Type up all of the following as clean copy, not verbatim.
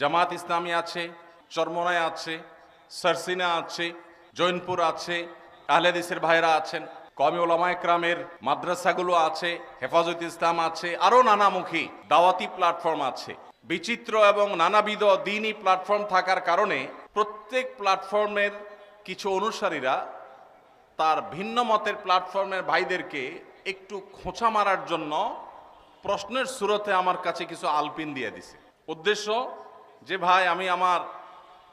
জামাত ইসলামী আছে, চরমনায় আছে, সারসিনা আছে, জৈনপুর আছে, আহলে হাদিসের ভাইরা আছেন, কওমি উলামায়ে কেরামের মাদ্রাসাগুলো আছে, হেফাজত ইসলাম আছে, আরো নানামুখী দাওয়াতি প্ল্যাটফর্ম আছে। বিচিত্র এবং নানাবিধ দ্বীনি প্ল্যাটফর্ম থাকার কারণে প্রত্যেক প্ল্যাটফর্মের কিছু অনুসারীরা তার ভিন্ন মতের প্ল্যাটফর্মের ভাইদেরকে একটু খোঁচা মারার জন্য প্রশ্নের সুরতে আমার কাছে কিছু আলপিন দিয়ে দিছে। উদ্দেশ্য যে ভাই, আমি আমার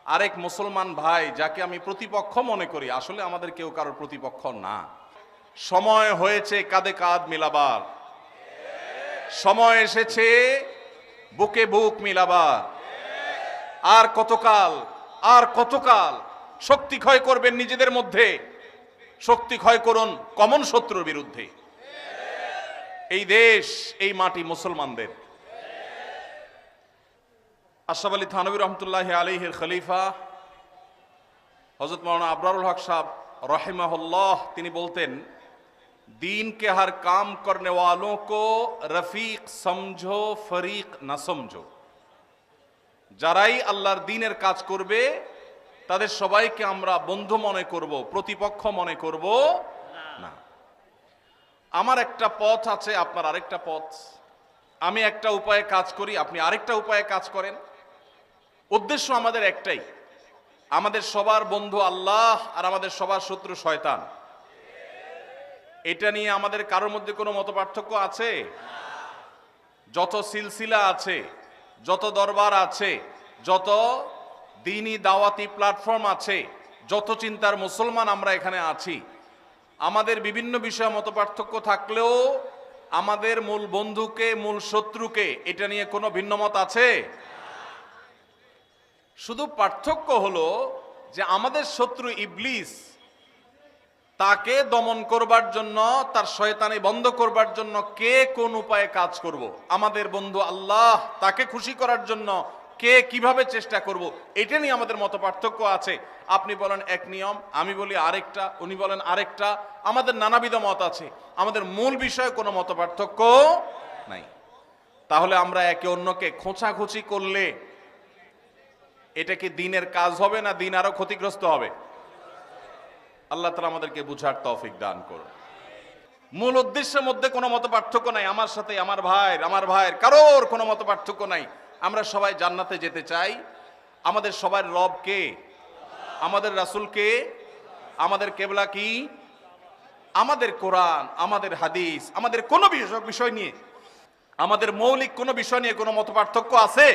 আরেক মুসলমান ভাই যাকে আমি প্রতিপক্ষ মনে করি, আসলে আমাদের কেউ কারোর প্রতিপক্ষ না। সময় হয়েছে কাঁধে কাঁধ মিলাবার, সময় এসেছে বুকে বুক মিলাবার। আর কতকাল শক্তি ক্ষয় করবেন নিজেদের মধ্যে? শক্তি ক্ষয় করুন কমন শত্রুর বিরুদ্ধে। এই দেশ, এই মাটি মুসলমানদের। আশরাফ আলী থানভী রহমতুল্লাহ আলাইহির খলিফা হযরত মাওলানা আবরারুল হক সাহেব রাহিমাহুল্লাহ তিনি বলতেন, दीन के हर काम करने वालों को रफीक समझो, फरीक ना समझो। যারাই আল্লাহর দ্বীনের কাজ করবে তাদের সবাইকে আমরা বন্ধু মনে করব, প্রতিপক্ষ মনে করব না। আমার একটা পথ আছে, আপনার আরেকটা পথ। আমি একটা উপায়ে কাজ করি, আপনি আরেকটা উপায়ে কাজ করেন। উদ্দেশ্য আমাদের একটাই, আমাদের সবার বন্ধু আল্লাহ আর আমাদের সবার শত্রু শয়তান। এটা নিয়ে আমাদের কারোর মধ্যে কোনো মতপার্থক্য আছে? যত সিলসিলা আছে, যত দরবার আছে, যত দ্বীনি দাওয়াতি প্ল্যাটফর্ম আছে, যত চিন্তার মুসলমান আমরা এখানে আছি, আমাদের বিভিন্ন বিষয়ে মতপার্থক্য থাকলেও আমাদের মূল বন্ধুকে, মূল শত্রুকে এটা নিয়ে কোনো ভিন্ন মত আছে? শুধু পার্থক্য হলো যে আমাদের শত্রু ইবলিস, তাকে দমন করবার জন্য, তার শয়তানি বন্ধ করবার জন্য কে কোন উপায়ে কাজ করব। আমাদের বন্ধু আল্লাহ, তাকে খুশি করার জন্য কে কিভাবে চেষ্টা করব, এটা নিয়ে আমাদের মত পার্থক্য আছে। আপনি বলেন এক নিয়ম, আমি বলি আরেকটা, উনি বলেন আরেকটা, আমাদের নানাবিধ মত আছে। আমাদের মূল বিষয়ে কোনো মত পার্থক্য নাই। তাহলে আমরা একে অন্যকে খোঁচাখুচি করলে এটা কি দ্বীনের কাজ হবে না দ্বীন আরো ক্ষতিগ্রস্ত হবে? আল্লাহ তাআলা আমাদেরকে বুঝার তৌফিক দান করুন। মূল উদ্দেশ্যের মধ্যে কোনো মত পার্থক্য নাই। আমার সাথে আমার ভাইয়ের কারোর কোনো মত পার্থক্য নাই। আমরা সবাই জান্নাতে যেতে চাই। আমাদের সবার রব কে? আমাদের রাসূল কে? আমাদের কিবলা কি? আমাদের কোরআন, আমাদের হাদিস, আমাদের কোনো বিষয় নিয়ে, আমাদের মৌলিক কোনো বিষয় নিয়ে কোনো মত পার্থক্য আছে?